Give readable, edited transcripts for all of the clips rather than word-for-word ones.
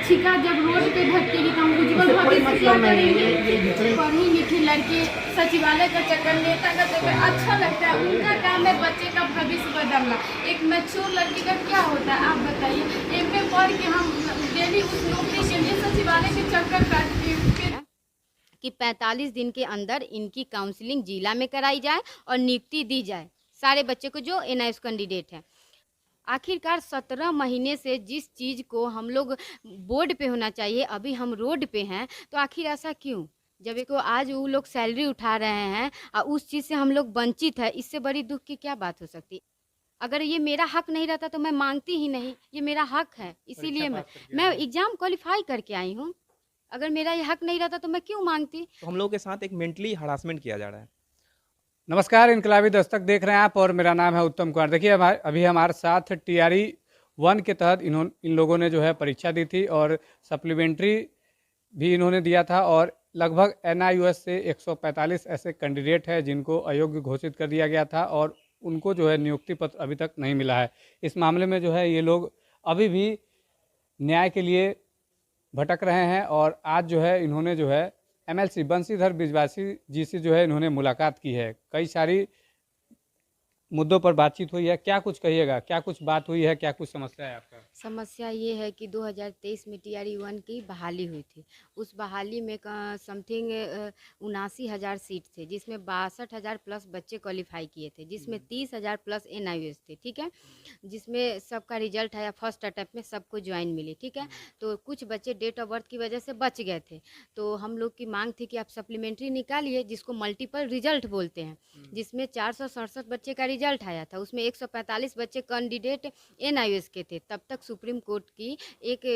शिक्षिका जब रोड पे भटकेगी तो हम उज्जवल भविष्य क्या करेंगे। पढ़ी लिखी लड़की सचिवालय का चक्कर नेता का चक्कर अच्छा लगता है, उनका काम है बच्चे का भविष्य बदलना। एक मैच्योर लड़की का क्या होता है आप बताइए। एमए पढ़ के हम डेली उस नौकरी के लिए सचिवालय के चक्कर काटते हैं कि 45 दिन के अंदर इनकी काउंसलिंग जिला में कराई जाए और नियुक्ति दी जाए सारे बच्चे को जो एनआईएस कैंडिडेट हैं। आखिरकार 17 महीने से जिस चीज़ को हम लोग बोर्ड पे होना चाहिए अभी हम रोड पे हैं, तो आखिर ऐसा क्यों? जब एक आज वो लोग सैलरी उठा रहे हैं और उस चीज़ से हम लोग वंचित है, इससे बड़ी दुख की क्या बात हो सकती। अगर ये मेरा हक नहीं रहता तो मैं मांगती ही नहीं, ये मेरा हक है, इसीलिए मैं एग्ज़ाम क्वालिफाई करके आई हूँ। अगर मेरा ये हक नहीं रहता तो मैं क्यों मांगती। तो हम लोगों के साथ एक मेंटली हरासमेंट किया जा रहा है। नमस्कार, इनकलाबी दस्तक देख रहे हैं आप और मेरा नाम है उत्तम कुमार। देखिए अभी हमारे साथ टीआरई 1 के तहत इन लोगों ने जो है परीक्षा दी थी और सप्लीमेंट्री भी इन्होंने दिया था और लगभग एनआईयूएस से 145 ऐसे कैंडिडेट हैं जिनको अयोग्य घोषित कर दिया गया था और उनको जो है नियुक्ति पत्र अभी तक नहीं मिला है। इस मामले में जो है ये लोग अभी भी न्याय के लिए भटक रहे हैं और आज जो है इन्होंने जो है एमएलसी बंशीधर बिजवासी जी से जो है इन्होंने मुलाकात की है। कई सारी मुद्दों पर बातचीत हुई है। क्या कुछ कहिएगा, क्या कुछ बात हुई है, क्या कुछ समस्या है आपका? समस्या ये है कि 2023 में टीआरई 1 की बहाली हुई थी। उस बहाली में समथिंग 79,000 सीट थे, जिसमें 62,000 प्लस बच्चे क्वालिफाई किए थे, जिसमें 30,000 प्लस एनआईयूएस थे, ठीक है। जिसमें सबका रिजल्ट आया, फर्स्ट अटैम्प्ट में सबको ज्वाइन मिली, ठीक है। तो कुछ बच्चे डेट ऑफ बर्थ की वजह से बच गए थे, तो हम लोग की मांग थी कि आप सप्लीमेंट्री निकालिए, जिसको मल्टीपल रिजल्ट बोलते हैं, जिसमें 467 बच्चे का रिजल्ट आया था। उसमें 145 बच्चे कैंडिडेट एनआईयूएस के थे। तब तक सुप्रीम कोर्ट की एक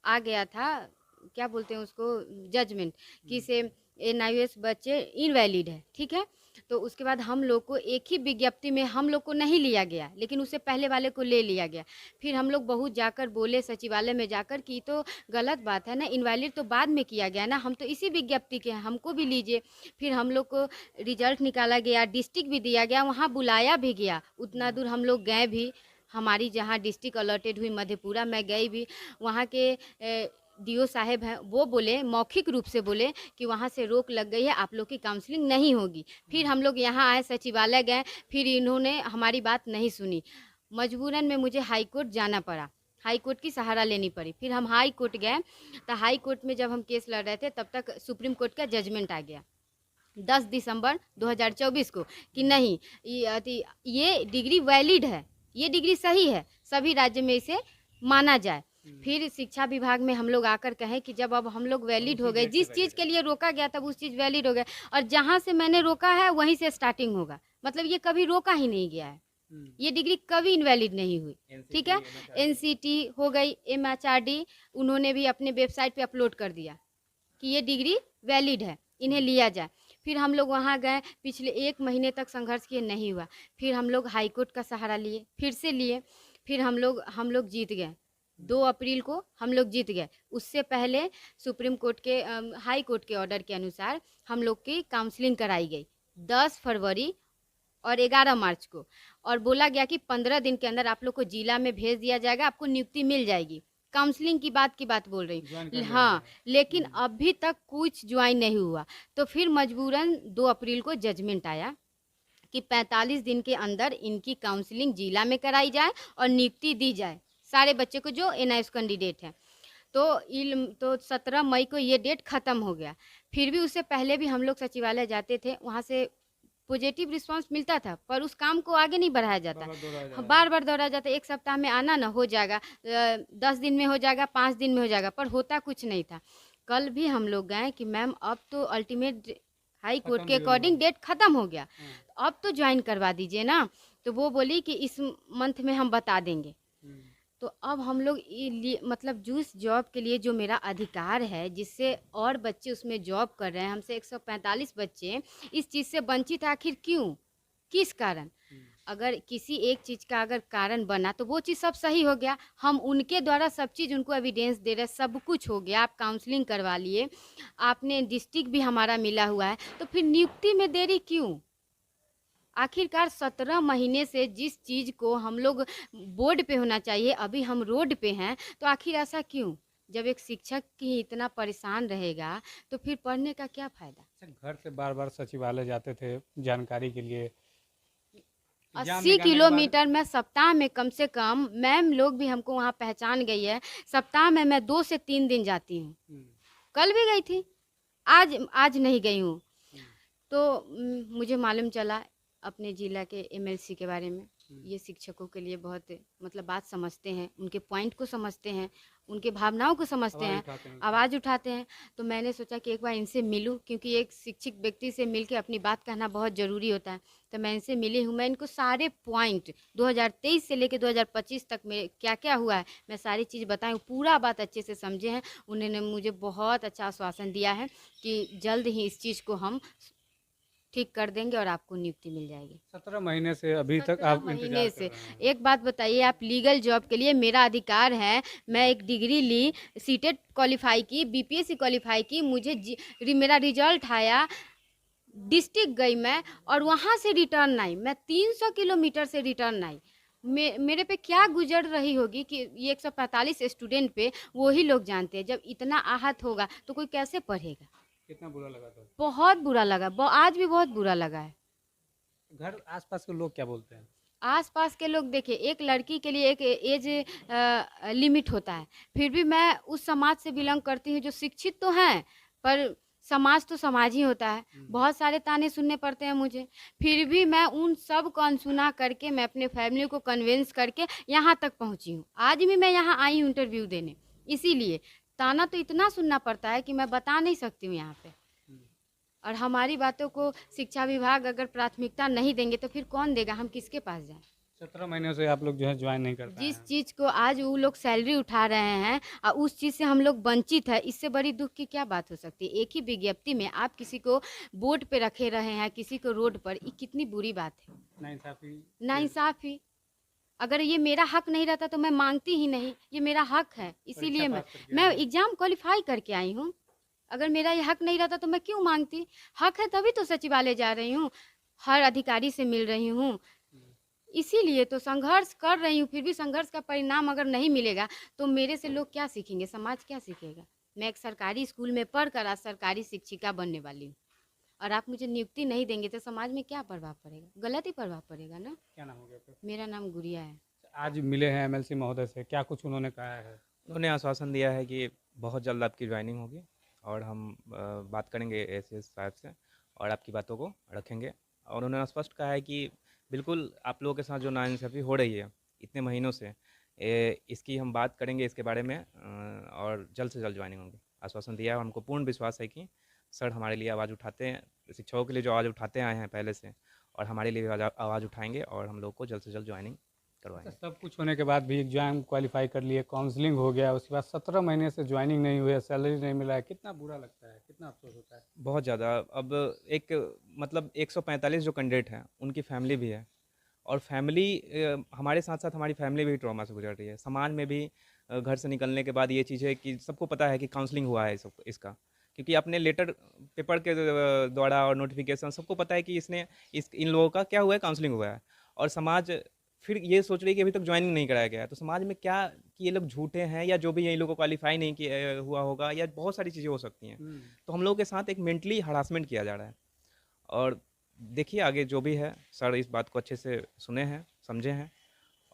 आ गया था, क्या बोलते हैं उसको, जजमेंट कि से एनआईयूएस बच्चे इनवैलिड है, ठीक है। तो उसके बाद हम लोग को एक ही विज्ञप्ति में हम लोग को नहीं लिया गया, लेकिन उससे पहले वाले को ले लिया गया। फिर हम लोग बहुत जाकर बोले सचिवालय में जाकर कि तो गलत बात है ना, इनवैलिड तो बाद में किया गया ना, हम तो इसी विज्ञप्ति के हैं, हमको भी लीजिए। फिर हम लोग को रिजल्ट निकाला गया, डिस्ट्रिक्ट भी दिया गया, वहाँ बुलाया भी गया, उतना दूर हम लोग गए भी। हमारी जहाँ डिस्ट्रिक्ट अलॉटेड हुई मधेपुरा, मैं गई भी। वहाँ के डीओ साहेब हैं, वो बोले, मौखिक रूप से बोले कि वहाँ से रोक लग गई है, आप लोग की काउंसलिंग नहीं होगी। फिर हम लोग यहाँ आए, सचिवालय गए, फिर इन्होंने हमारी बात नहीं सुनी। मजबूरन में मुझे हाई कोर्ट जाना पड़ा, हाई कोर्ट की सहारा लेनी पड़ी। फिर हम हाई कोर्ट गए, तो हाई कोर्ट में जब हम केस लड़ रहे थे तब तक सुप्रीम कोर्ट का जजमेंट आ गया 10 दिसंबर 2024 को कि नहीं, ये डिग्री वैलिड है, ये डिग्री सही है, सभी राज्य में इसे माना जाए। फिर शिक्षा विभाग में हम लोग आकर कहें कि जब अब हम लोग वैलिड हो गए, जिस चीज़ के लिए रोका गया तब उस चीज़ वैलिड हो गया, और जहाँ से मैंने रोका है वहीं से स्टार्टिंग होगा, मतलब ये कभी रोका ही नहीं गया है, ये डिग्री कभी इनवैलिड नहीं हुई, ठीक है। एनसीटी हो गई, एमएचआरडी, उन्होंने भी अपने वेबसाइट पे अपलोड कर दिया कि ये डिग्री वैलिड है, इन्हें लिया जाए। फिर हम लोग वहाँ गए, पिछले 1 महीने तक संघर्ष किए, नहीं हुआ। फिर हम लोग हाई कोर्ट का सहारा लिए, फिर से लिए, फिर हम लोग जीत गए। 2 अप्रैल को हम लोग जीत गए। उससे पहले सुप्रीम कोर्ट के हाई कोर्ट के ऑर्डर के अनुसार हम लोग की काउंसलिंग कराई गई 10 फरवरी और 11 मार्च को, और बोला गया कि 15 दिन के अंदर आप लोग को जिला में भेज दिया जाएगा, आपको नियुक्ति मिल जाएगी। काउंसलिंग की बात बोल रही हूँ, हाँ, लेकिन अभी तक कुछ ज्वाइन नहीं हुआ। तो फिर मजबूरन 2 अप्रैल को जजमेंट आया कि 45 दिन के अंदर इनकी काउंसलिंग जिला में कराई जाए और नियुक्ति दी जाए सारे बच्चे को जो एनआईएस कैंडिडेट हैं। तो 17 मई को ये डेट ख़त्म हो गया। फिर भी उससे पहले भी हम लोग सचिवालय जाते थे, वहाँ से पॉजिटिव रिस्पांस मिलता था, पर उस काम को आगे नहीं बढ़ाया जाता, बार बार दोहराया जाता। 1 सप्ताह में आना ना, हो जाएगा, 10 दिन में हो जाएगा, 5 दिन में हो जाएगा, पर होता कुछ नहीं था। कल भी हम लोग गए कि मैम अब तो अल्टीमेट हाई कोर्ट के अकॉर्डिंग डेट ख़त्म हो गया, अब तो ज्वाइन करवा दीजिए ना। तो वो बोली कि इस मंथ में हम बता देंगे। तो अब हम लोग मतलब जिस जॉब के लिए जो मेरा अधिकार है, जिससे और बच्चे उसमें जॉब कर रहे हैं, हमसे 145 बच्चे इस चीज़ से वंचित, आखिर क्यों, किस कारण? अगर किसी एक चीज़ का अगर कारण बना तो वो चीज़ सब सही हो गया, हम उनके द्वारा सब चीज़ उनको एविडेंस दे रहे, सब कुछ हो गया, आप काउंसलिंग करवा लिए, आपने डिस्ट्रिक्ट भी हमारा मिला हुआ है, तो फिर नियुक्ति में देरी क्यों? आखिरकार 17 महीने से जिस चीज़ को हम लोग बोर्ड पे होना चाहिए अभी हम रोड पे हैं, तो आखिर ऐसा क्यों? जब एक शिक्षक ही इतना परेशान रहेगा तो फिर पढ़ने का क्या फ़ायदा। घर से बार बार सचिवालय जाते थे जानकारी के लिए। एग्जाम 80 निकालने के बाद किलोमीटर मैं सप्ताह में कम से कम, मैम लोग भी हमको वहाँ पहचान गई है, सप्ताह में मैं 2 से 3 दिन जाती हूँ। कल भी गई थी, आज नहीं गई हूँ। तो मुझे मालूम चला अपने ज़िला के एमएलसी के बारे में। ये शिक्षकों के लिए बहुत मतलब बात समझते हैं, उनके पॉइंट को समझते हैं, उनके भावनाओं को समझते हैं, आवाज़ उठाते हैं। तो मैंने सोचा कि एक बार इनसे मिलूं, क्योंकि एक शिक्षित व्यक्ति से मिलकर अपनी बात कहना बहुत ज़रूरी होता है। तो मैं इनसे मिली हूँ, मैं इनको सारे पॉइंट 2023 से लेकर 2025 तक में क्या क्या हुआ है मैं सारी चीज़ बताई हूँ, पूरा बात अच्छे से समझे हैं। उन्होंने मुझे बहुत अच्छा आश्वासन दिया है कि जल्द ही इस चीज़ को हम ठीक कर देंगे और आपको नियुक्ति मिल जाएगी। 17 महीने से अभी तक आप इंतजार महीने कर से। रहे हैं। एक बात बताइए, आप लीगल जॉब के लिए, मेरा अधिकार है, मैं एक डिग्री ली, सीटेट क्वालिफाई की, बीपीएससी क्वालिफाई की, मुझे मेरा रिजल्ट आया, डिस्ट्रिक्ट गई मैं और वहाँ से रिटर्न आई, मैं 300 किलोमीटर से रिटर्न आई। मेरे पे क्या गुजर रही होगी कि ये 145 स्टूडेंट पे वही लोग जानते हैं। जब इतना आहत होगा तो कोई कैसे पढ़ेगा। कितना बुरा लगा था? बहुत बुरा लगा, आज भी बहुत बुरा लगा है। घर आसपास के लोग क्या बोलते हैं? आसपास के लोग देखिए, एक लड़की के लिए एक एज लिमिट होता है, फिर भी मैं उस समाज से बिलोंग करती हूँ जो शिक्षित तो हैं, पर समाज तो समाज ही होता है। बहुत सारे ताने सुनने पड़ते हैं मुझे, फिर भी मैं उन सब को अनसुना करके मैं अपने फैमिली को कन्विंस करके यहाँ तक पहुँची हूँ। आज भी मैं यहाँ आई हूँ इंटरव्यू देने, इसीलिए ताना तो इतना सुनना पड़ता है कि मैं बता नहीं सकती हूँ यहाँ पे। और हमारी बातों को शिक्षा विभाग अगर प्राथमिकता नहीं देंगे तो फिर कौन देगा, हम किसके पास जाएं। 17 महीनों से आप लोग जो है ज्वाइन नहीं कर पाए जिस हैं। चीज़ को आज वो लोग सैलरी उठा रहे हैं और उस चीज़ से हम लोग वंचित है, इससे बड़ी दुख की क्या बात हो सकती है। एक ही विज्ञप्ति में आप किसी को बोर्ड पे रखे रहे हैं, किसी को रोड पर, ये कितनी बुरी बात है। नाइंसाफ़ी। अगर ये मेरा हक नहीं रहता तो मैं मांगती ही नहीं, ये मेरा हक है, इसीलिए मैं एग्ज़ाम क्वालिफाई करके आई हूँ। अगर मेरा ये हक नहीं रहता तो मैं क्यों मांगती। हक है तभी तो सचिवालय जा रही हूँ, हर अधिकारी से मिल रही हूँ, इसीलिए तो संघर्ष कर रही हूँ। फिर भी संघर्ष का परिणाम अगर नहीं मिलेगा तो मेरे से लोग क्या सीखेंगे, समाज क्या सीखेगा। मैं एक सरकारी स्कूल में पढ़कर आज सरकारी शिक्षिका बनने वाली हूँ और आप मुझे नियुक्ति नहीं देंगे तो समाज में क्या प्रभाव पड़ेगा, गलत ही प्रभाव पड़ेगा ना। क्या नाम हो गया आपका? मेरा नाम गुड़िया है। आज मिले हैं एमएलसी महोदय से, क्या कुछ उन्होंने कहा है? उन्होंने आश्वासन दिया है कि बहुत जल्द आपकी ज्वाइनिंग होगी और हम बात करेंगे एसीएस साहब से और आपकी बातों को रखेंगे। और उन्होंने स्पष्ट कहा है कि बिल्कुल आप लोगों के साथ जो नाइंसाफ़ी हो रही है इतने महीनों से, इसकी हम बात करेंगे इसके बारे में और जल्द से जल्द ज्वाइनिंग होगी। आश्वासन दिया है। हमको पूर्ण विश्वास है कि सर हमारे लिए आवाज़ उठाते हैं, शिक्षकों के लिए जो आवाज़ उठाते आए हैं पहले से, और हमारे लिए आवाज़ उठाएंगे और हम लोग को जल्द से जल्द ज्वाइनिंग करवाएंगे। सब कुछ होने के बाद भी एग्जाम क्वालिफाई कर लिए, काउंसलिंग हो गया, उसके बाद 17 महीने से ज्वाइनिंग नहीं हुई है, सैलरी नहीं मिला है, कितना बुरा लगता है, कितना अफसोस होता है? बहुत ज़्यादा। अब एक मतलब 145 जो कैंडिडेट हैं उनकी फैमिली भी है, और फैमिली हमारे साथ साथ हमारी फैमिली भी ट्रॉमा से गुजर रही है। समाज में भी घर से निकलने के बाद ये चीज़ है कि सबको पता है कि काउंसलिंग हुआ है इसका, क्योंकि अपने लेटर पेपर के द्वारा और नोटिफिकेशन सबको पता है कि इन लोगों का क्या हुआ है, काउंसलिंग हुआ है। और समाज फिर ये सोच रही है कि अभी तक ज्वाइनिंग नहीं कराया गया है, तो समाज में क्या कि ये लोग झूठे हैं या जो भी ये लोगों को क्वालिफाई नहीं किया हुआ होगा, या बहुत सारी चीज़ें हो सकती हैं। तो हम लोगों के साथ एक मेंटली हरासमेंट किया जा रहा है। और देखिए आगे जो भी है, सर इस बात को अच्छे से सुने हैं, समझे हैं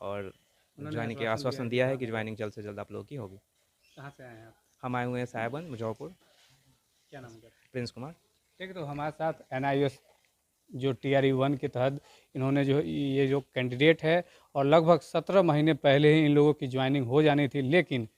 और ज्वाइनिंग के आश्वासन दिया है कि ज्वाइनिंग जल्द से जल्द आप लोगों की होगी। कहाँ से आए हैं आप? हम आए हुए हैं साहेबगंज, मुजफ्फरपुर। क्या नाम है? प्रिंस कुमार। ठीक है, तो हमारे साथ NIOS जो TRE 1 के तहत इन्होंने जो ये जो कैंडिडेट है, और लगभग 17 महीने पहले ही इन लोगों की ज्वाइनिंग हो जानी थी, लेकिन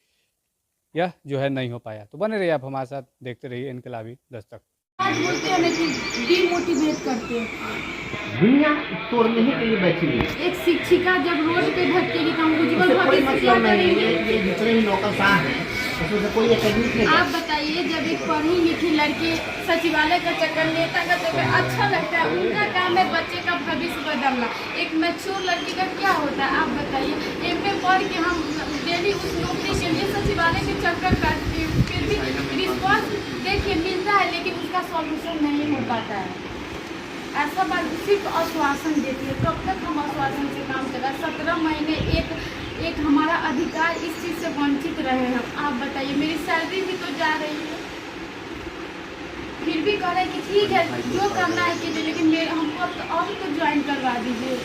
यह जो है नहीं हो पाया। तो बने रहिए आप हमारे साथ, देखते रहिए इनकलाबी दस्तक। आज बोलते हैं लेकिन डीमोटिवेट करते हैं। दुनिया तोड़ने ही के लिए बैठी हुई है। एक शिक्षिका जब रोड पे भटकेगी तो हम उज्जवल इससे कोई भविष्य क्या मतलब नहीं करेंगे। है, ये जितने भी नौकरशाह हैं उसमें से कोई एकेडमिक नहीं आप बताइए, जब एक पढ़ी लिखी लड़की सचिवालय का चक्कर नेता का चक्कर, अच्छा लगता है, उनका काम है बच्चे का भविष्य बदलना। एक मैच्योर लड़की का क्या होता है आप बताइए। MA पढ़ के हम डेली उस नौकरी के लिए सचिवालय के चक्कर काटते हैं, फिर भी रिस्पॉन्स देखिए मिलता है लेकिन उसका सॉल्यूशन नहीं हो पाता है। ऐसा बात सिर्फ आश्वासन देती है, कब तक हम आश्वासन से काम करें। 17 महीने एक एक हमारा अधिकार इस चीज़ से वंचित रहे हम। आप बताइए, मेरी सैलरी भी तो जा रही है, फिर भी कह रहे हैं कि ठीक है जो करना है कीजिए, लेकिन मेरे हमको अब तो ज्वाइन करवा दीजिए।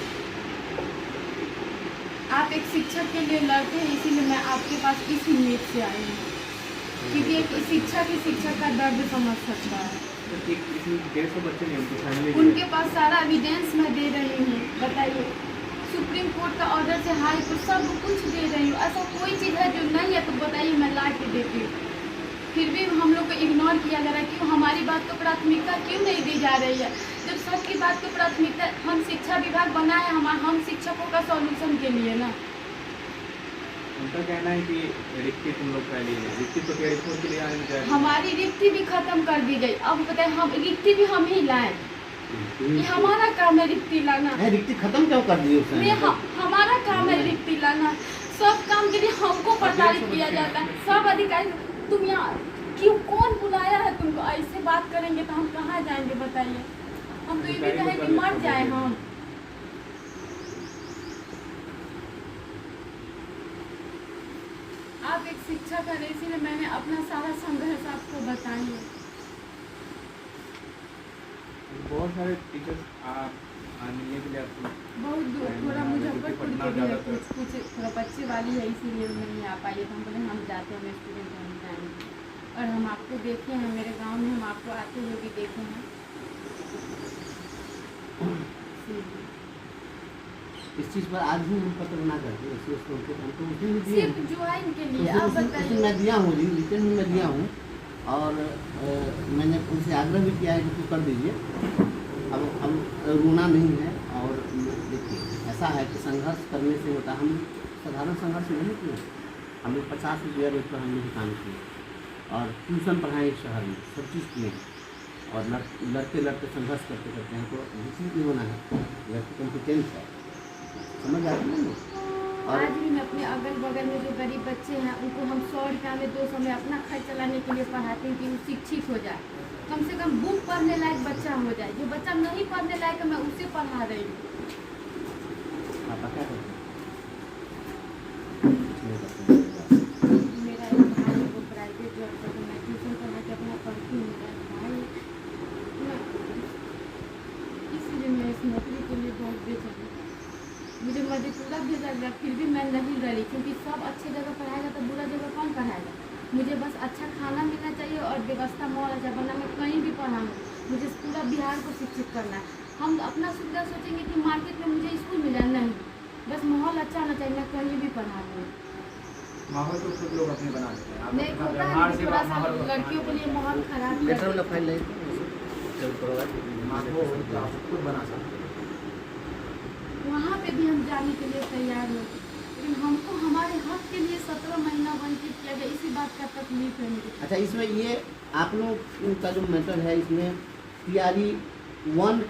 आप एक शिक्षक के लिए लड़ते हैं, इसीलिए मैं आपके पास इस उम्मीद से आई हूँ, क्योंकि एक शिक्षक का दर्द समझ सकता है। 150 बच्चे नहीं, उनकी फैमिली उनके पास सारा एविडेंस मैं दे रही हूँ। बताइए, सुप्रीम कोर्ट का ऑर्डर से हाई कोर्ट सब कुछ दे रही हूँ। ऐसा कोई चीज़ है जो नहीं है तो बताइए, मैं ला के देती हूँ। फिर भी हम लोग को इग्नोर किया जा रहा है। क्यों हमारी बात को प्राथमिकता क्यों नहीं दी जा रही है? जब सबकी बात को प्राथमिकता हम शिक्षा विभाग बनाए हम शिक्षकों का सॉल्यूशन के लिए ना। उनका कहना है कि रिक्ति तुम लोग फैली है, रिक्ति तो टीआरई 4 के लिए आनी चाहिए। हमारी रिक्ति भी खत्म कर दी गई। अब बताए, हम रिक्ति भी हम ही लाए। ये हमारा काम है रिक्ति लाना। रिक्ति खत्म क्यों कर दी उसने? हमारा काम है रिक्ति लाना। सब काम के लिए हमको प्रताड़ित किया जाता है। सब अधिकारी, तुम यहाँ क्यों, कौन बुलाया है तुमको? ऐसे बात करेंगे तो हम कहाँ जाएंगे बताइए? हम तो ये भी कहें कि मर जाए हम। आप एक शिक्षक है, इसीलिए मैंने अपना सारा संघर्ष आपको बताई है। बहुत सारे टीचर्स आने के लिए आपको बहुत दूर, थोड़ा मुजफ्फरपुर के भी है, कुछ थोड़ा बच्चे वाली है, इसीलिए नहीं आ पाई। तो हम बोले हम जाते हैं, हम स्टूडेंट हम जाएंगे। और हम आपको देखे हैं मेरे गांव में, हम आपको आते हुए भी देखे हैं। इस चीज़ पर आज भी हम पत्र बना करके हमको उसने भी दिए। सिर्फ ज्वाइन के लिए आप बताइए। मैं दिया हूँ, रिटर्न में मैं दिया हूँ, और मैंने उनसे आग्रह भी किया है कि कर दीजिए। अब रोना नहीं है। और देखिए, ऐसा है कि संघर्ष करने से होता, हम साधारण संघर्ष नहीं किए। हमने 50 रुपया रेट पर हमने काम किए और ट्यूशन पढ़ाए इस शहर में, सब चीज़ किए हैं। और लड़ते लड़ते संघर्ष करते करते हमको विकसित भी होना है। लड़की कॉम्पिटेंस है, समझ आती है ना। आज भी मैं अपने अगल बगल में जो गरीब बच्चे हैं उनको हम 100 रुपया में 200 में अपना खर्च चलाने के लिए पढ़ाते हैं कि वो शिक्षित हो जाए, कम से कम बुक पढ़ने लायक बच्चा हो जाए। जो बच्चा नहीं पढ़ने लायक मैं उसे पढ़ा रही हूँ। पापा क्या करते हैं? मेरा एक भाई को प्राइवेट जॉब करके मैं ट्यूशन पढ़ा के अपना पढ़ती हूँ। मेरा भाई इसलिए मैं इस नौकरी के लिए बहुत बेचैन हूँ। मुझे मधेपुरा भेजा गया, फिर भी मैं नहीं डरी, क्योंकि सब अच्छे जगह पढ़ाएगा तो बुरा जगह कौन पढ़ाएगा? मुझे बस अच्छा खाना मिलना चाहिए और व्यवस्था मॉल अच्छा, वरना मैं कहीं भी पढ़ाऊँ। मुझे पूरा बिहार को शिक्षित करना है। हम अपना सुविधा सोचेंगे कि मार्केट में मुझे स्कूल मिला, नहीं, बस माहौल अच्छा होना चाहिए, मैं कहीं भी पढ़ा दूँ। माहौल तो खुद लोग अपने बना लेते हैं। आप नहीं अपना होता व्यवहार है, से थोड़ा सा माहौल लड़कियों के लिए माहौल खराब लेटर वाला कर। फाइल नहीं माहौल तो आप खुद बना सकते हैं। वहाँ पे भी हम जाने के लिए तैयार हो, लेकिन हमको हमारे हक के लिए 17 महीना वंचित किया गया। इसी बात का तकलीफ है मुझे। अच्छा, इसमें ये आप लोग का जो मैटर है, इसमें टीआरई 1 का